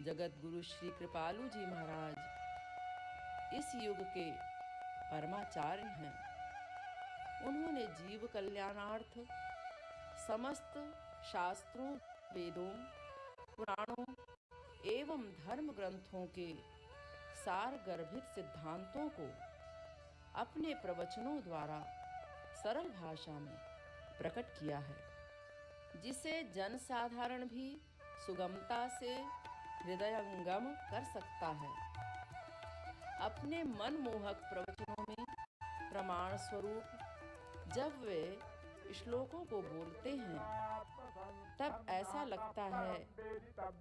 जगत गुरु श्री कृपालु जी महाराज इस युग के परमाचार्य हैं। उन्होंने जीव कल्याणार्थ समस्त शास्त्रों, वेदों, पुराणों एवं धर्म ग्रंथों के सार गर्भित सिद्धांतों को अपने प्रवचनों द्वारा सरल भाषा में प्रकट किया है, जिसे जनसाधारण भी सुगमता से हृदयंगम कर सकता है। अपने मनमोहक प्रवचनों में प्रमाण स्वरूप जब वे श्लोकों को बोलते हैं, तब ऐसा लगता है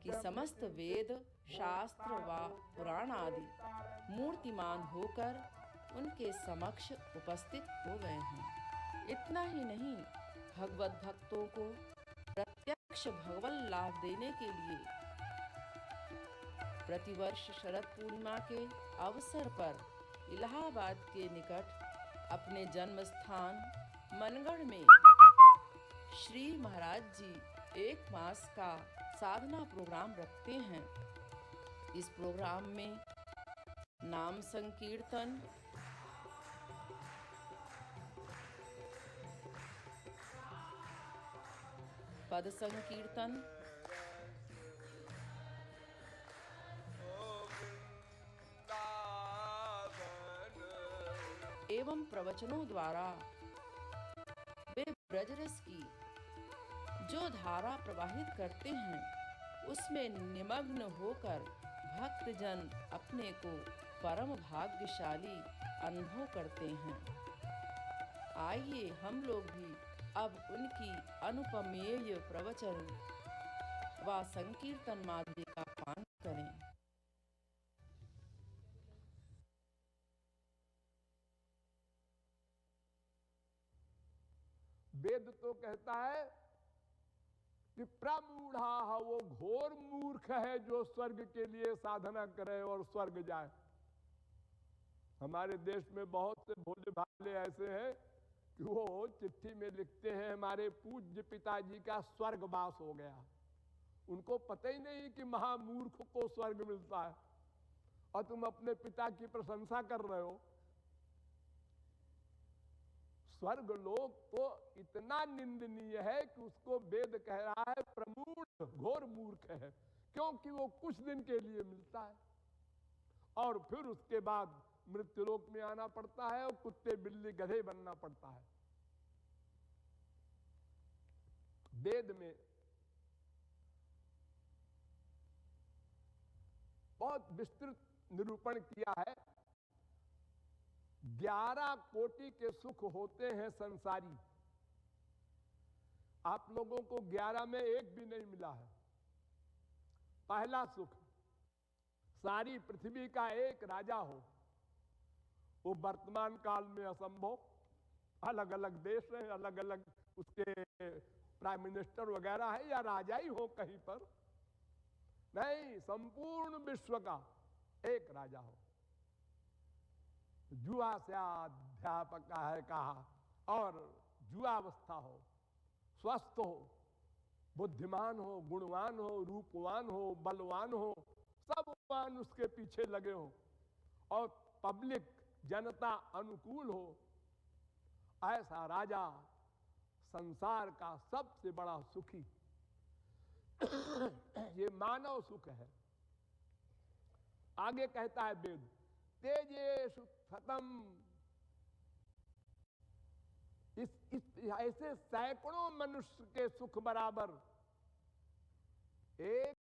कि समस्त वेद, शास्त्र व पुराण आदि मूर्तिमान होकर उनके समक्ष उपस्थित हो गए हैं। इतना ही नहीं, भगवत भक्तों को प्रत्यक्ष भगवत लाभ देने के लिए प्रतिवर्ष शरद पूर्णिमा के अवसर पर इलाहाबाद के निकट अपने जन्म स्थान मनगढ़ में श्री महाराज जी 1 मास का साधना प्रोग्राम रखते हैं। इस प्रोग्राम में नाम संकीर्तन, पद संकीर्तन, एवं प्रवचनों द्वारा वे ब्रजरस की जो धारा प्रवाहित करते हैं, उसमें निमग्न होकर भक्तजन अपने को परम भाग्यशाली अनुभव करते हैं। आइए हम लोग भी अब उनकी अनुपमेय प्रवचन व संकीर्तन माधुर्य का पान करें। वेद तो कहता है कि प्रमूढ़ा, वो घोर मूर्ख है जो स्वर्ग के लिए साधना करे और स्वर्ग जाए। हमारे देश में बहुत से भोले भाले ऐसे हैं कि वो चिट्ठी में लिखते हैं हमारे पूज्य पिताजी का स्वर्गवास हो गया। उनको पता ही नहीं कि महामूर्ख को स्वर्ग मिलता है, और तुम अपने पिता की प्रशंसा कर रहे हो। स्वर्ग लोक तो इतना निंदनीय है कि उसको वेद कह रहा है प्रमूढ़, घोर मूर्ख है, क्योंकि वो कुछ दिन के लिए मिलता है और फिर उसके बाद मृत्युलोक में आना पड़ता है और कुत्ते बिल्ली गधे बनना पड़ता है। वेद में बहुत विस्तृत निरूपण किया है। 11 कोटि के सुख होते हैं संसारी। आप लोगों को 11 में एक भी नहीं मिला है। पहला सुख, सारी पृथ्वी का एक राजा हो, वो वर्तमान काल में असंभव। अलग अलग देश हैं, अलग अलग उसके प्राइम मिनिस्टर वगैरह है, या राजा ही हो कहीं पर, नहीं, संपूर्ण विश्व का एक राजा हो। जुआ से अध्यापक है कहा, और जुआवस्था हो, स्वस्थ हो, बुद्धिमान हो, गुणवान हो, रूपवान हो, बलवान हो, सब वान उसके पीछे लगे हो, और पब्लिक जनता अनुकूल हो, ऐसा राजा संसार का सबसे बड़ा सुखी। ये मानव सुख है। आगे कहता है वेद, तेजेषु खतम, इस ऐसे सैकड़ों मनुष्य के सुख बराबर एक